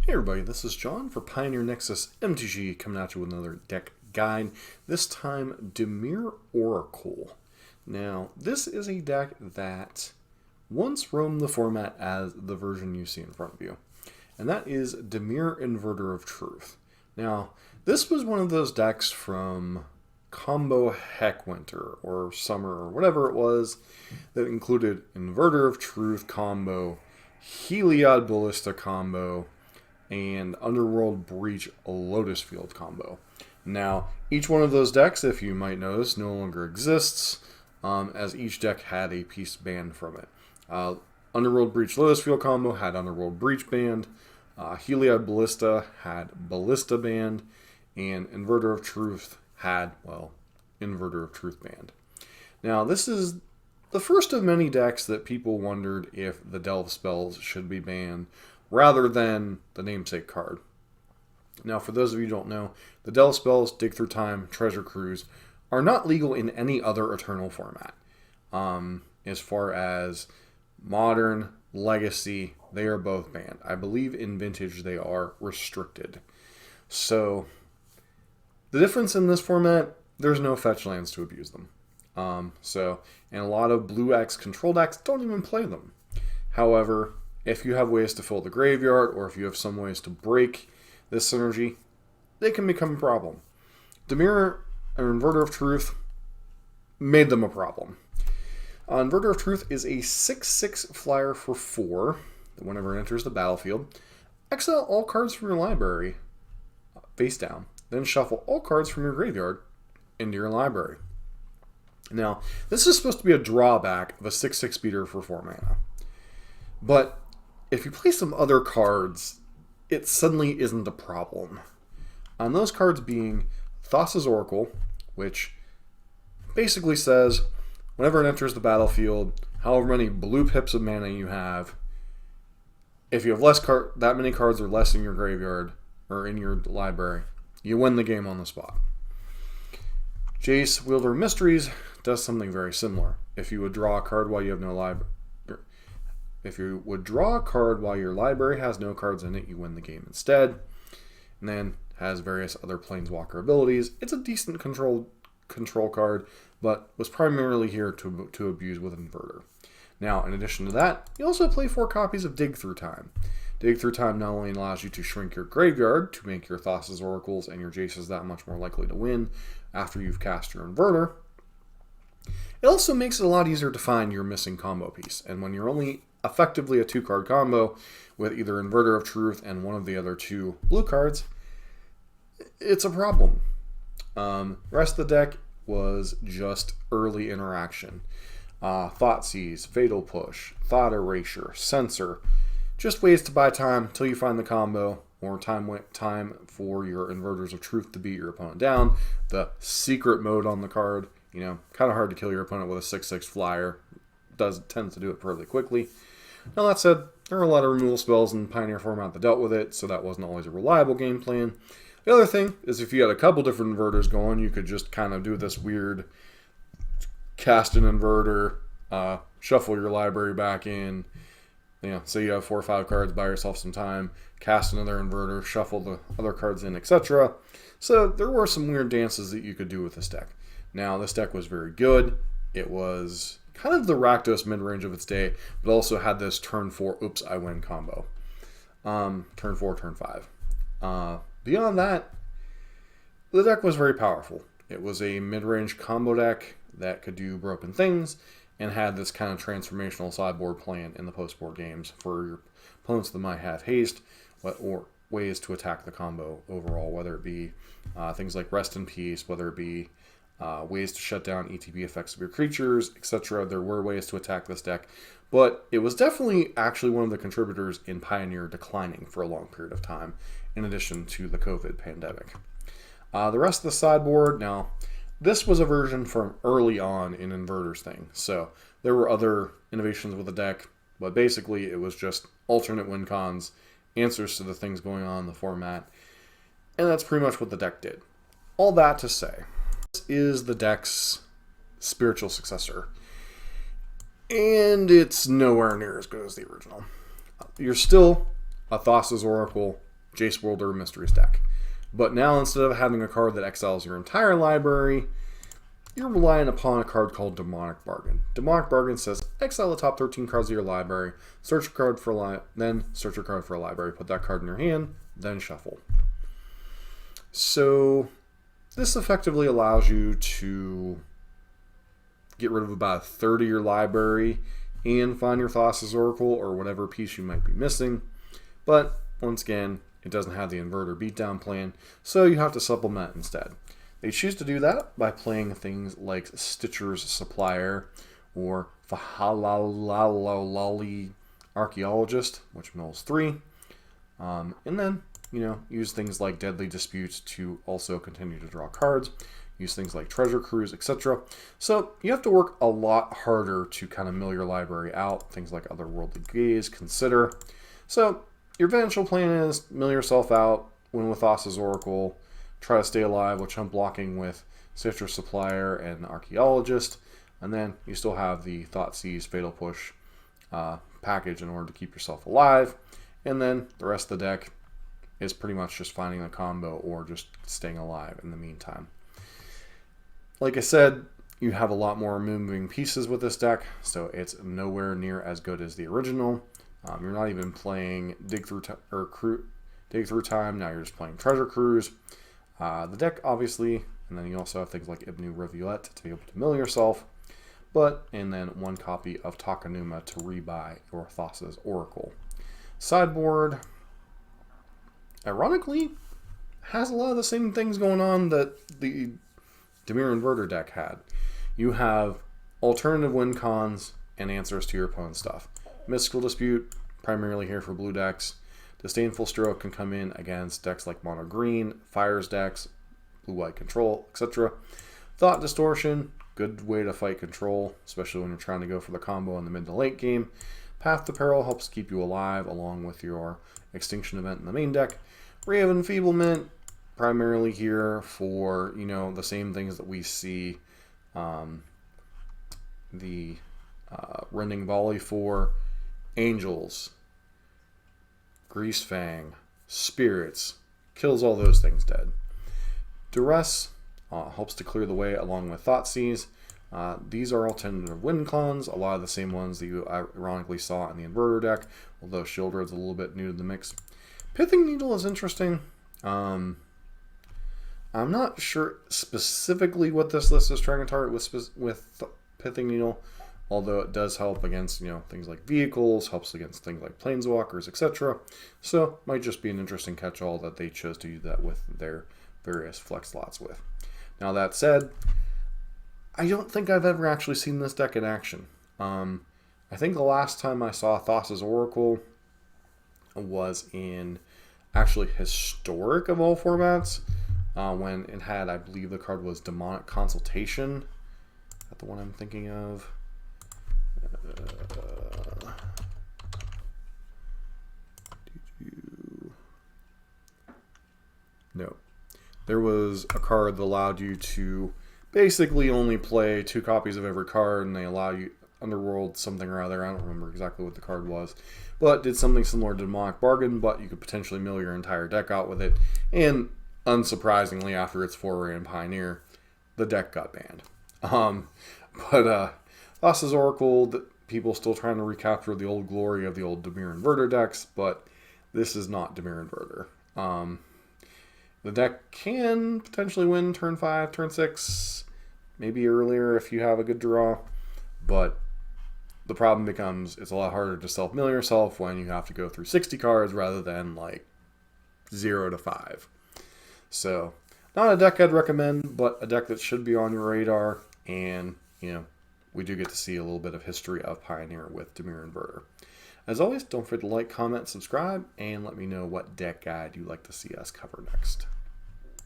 Hey everybody, this is John for Pioneer Nexus MTG coming at you with another deck guide. This time, Dimir Oracle. Now, this is a deck that once roamed the format as the version you see in front of you. And that is Dimir Invertor of Truth. Now, this was one of those decks from Combo Heck Winter or Summer or whatever it was that included Inverter of Truth combo, Heliod Ballista combo, and Underworld Breach Lotus Field combo. Now, each one of those decks, if you might notice, no longer exists, as each deck had a piece banned from it. Underworld Breach Lotus Field combo had Underworld Breach banned, Heliod Ballista had Ballista banned, and Inverter of Truth had, well, Inverter of Truth banned. Now, this is the first of many decks that people wondered if the Delve spells should be banned, rather than the namesake card. Now, for those of you who don't know, the Delve spells, Dig Through Time, Treasure Cruise, are not legal in any other Eternal format. As far as Modern, Legacy, they are both banned. I believe in Vintage they are restricted. So, the difference in this format, there's no fetch lands to abuse them. And a lot of Blue X control decks don't even play them. However, if you have ways to fill the graveyard, or if you have some ways to break this synergy, they can become a problem. Dimir, an Inverter of Truth, made them a problem. Inverter of Truth is a 6/6 flyer for 4, that whenever it enters the battlefield, exile all cards from your library, face down, then shuffle all cards from your graveyard into your library. Now, this is supposed to be a drawback of a 6/6 speeder for 4 mana. But if you play some other cards, it suddenly isn't a problem. On those cards being Thassa's Oracle, which basically says, whenever it enters the battlefield, however many blue pips of mana you have, if you have that many cards or less in your graveyard, or in your library, you win the game on the spot. Jace, Wielder of Mysteries, does something very similar. If you would draw a card while you have no library, if you would draw a card while your library has no cards in it, you win the game instead. And then has various other Planeswalker abilities. It's a decent control card, but was primarily here to abuse with Inverter. Now, in addition to that, you also play 4 copies of Dig Through Time. Dig Through Time not only allows you to shrink your graveyard to make your Thassa's Oracles and your Jaces that much more likely to win after you've cast your Inverter, it also makes it a lot easier to find your missing combo piece. And when you're only effectively a 2-card combo with either Inverter of Truth and one of the other 2 blue cards, it's a problem. Rest of the deck was just early interaction. Thoughtseize, Fatal Push, Thought Erasure, Censor, just ways to buy time until you find the combo, or time for your Inverters of Truth to beat your opponent down. The secret mode on the card, kind of hard to kill your opponent with a 6/6 flyer. Tends to do it fairly quickly. Now that said, there are a lot of removal spells in Pioneer format that dealt with it, so that wasn't always a reliable game plan. The other thing is if you had a couple different inverters going, you could just kind of do this weird cast an inverter, shuffle your library back in, say you have 4 or 5 cards, buy yourself some time, cast another inverter, shuffle the other cards in, etc. So there were some weird dances that you could do with this deck. Now, this deck was very good. It was kind of the Rakdos mid-range of its day, but also had this turn 4, oops, I win combo. Turn 4, turn 5. Beyond that, the deck was very powerful. It was a mid-range combo deck that could do broken things and had this kind of transformational sideboard plan in the post-board games for your opponents that might have haste or ways to attack the combo overall, whether it be things like Rest in Peace, whether it be ways to shut down ETB effects of your creatures, etc. There were ways to attack this deck, but it was definitely actually one of the contributors in Pioneer declining for a long period of time, in addition to the COVID pandemic. The rest of the sideboard, now, this was a version from early on in Inverter's thing, so there were other innovations with the deck, but basically it was just alternate win cons, answers to the things going on in the format, and that's pretty much what the deck did. All that to say, this is the deck's spiritual successor, and it's nowhere near as good as the original. You're still a Thassa's Oracle Jace Worlder Mysteries deck. But now, instead of having a card that exiles your entire library, you're relying upon a card called Demonic Bargain. Demonic Bargain says, exile the top 13 cards of your library, search a card for then search your card for a library, put that card in your hand, then shuffle. So this effectively allows you to get rid of about a third of your library and find your Thassa's Oracle or whatever piece you might be missing. But once again, it doesn't have the inverter beatdown plan, so you have to supplement instead. They choose to do that by playing things like Stitcher's Supplier or Fahalalali Archaeologist, which mills 3. And then, use things like Deadly Disputes to also continue to draw cards. Use things like Treasure Cruise, etc. So you have to work a lot harder to kind of mill your library out. Things like Otherworldly Gaze, Consider. So your eventual plan is mill yourself out, win with Thassa's Oracle, try to stay alive, which I'm blocking with Stitcher's Supplier and Archaeologist. And then you still have the Thoughtseize Fatal Push package in order to keep yourself alive. And then the rest of the deck is pretty much just finding a combo or just staying alive in the meantime. Like I said, you have a lot more moving pieces with this deck, so it's nowhere near as good as the original. You're not even playing Dig Through Time, now you're just playing Treasure Cruise. The deck, obviously, and then you also have things like Ibnu Rivulet to be able to mill yourself, and then one copy of Takanuma to rebuy your Thassa's Oracle. Sideboard, ironically, has a lot of the same things going on that the Dimir Invertor deck had. You have alternative win cons and answers to your opponent's stuff. Mystical Dispute, primarily here for blue decks. Disdainful Stroke can come in against decks like Mono Green, Fires decks, Blue-White Control, etc. Thought Distortion, good way to fight control, especially when you're trying to go for the combo in the mid to late game. Path to Peril helps keep you alive along with your Extinction event in the main deck. Ray of Enfeeblement, primarily here for, the same things that we see the Rending Volley for. Angels, Greasefang, Spirits, kills all those things dead. Duress helps to clear the way along with Thoughtseize. These are alternative win cons, a lot of the same ones that you ironically saw in the Inverter deck, although Shieldred's a little bit new to the mix. Pithing Needle is interesting. I'm not sure specifically what this list is trying to target with Pithing Needle, although it does help against, things like vehicles, helps against things like planeswalkers, etc. So, might just be an interesting catch-all that they chose to do that with their various flex slots with. Now, that said, I don't think I've ever actually seen this deck in action. I think the last time I saw Thassa's Oracle was in actually Historic of all formats, when it had, I believe the card was Demonic Consultation. Is that the one I'm thinking of? No. There was a card that allowed you to basically only play 2 copies of every card, and they allow you Underworld something or other. I don't remember exactly what the card was, but did something similar to Demonic Bargain, but you could potentially mill your entire deck out with it. And unsurprisingly, after its foray in Pioneer, the deck got banned. Thassa's Oracle, people still trying to recapture the old glory of the old Dimir Invertor decks, but this is not Dimir Inverter. The deck can potentially win turn 5, turn 6, maybe earlier if you have a good draw, but the problem becomes it's a lot harder to self-mill yourself when you have to go through 60 cards rather than like 0 to 5. So, not a deck I'd recommend, but a deck that should be on your radar, and, we do get to see a little bit of history of Pioneer with Dimir Inverter. As always, don't forget to like, comment, subscribe, and let me know what deck guide you'd like to see us cover next.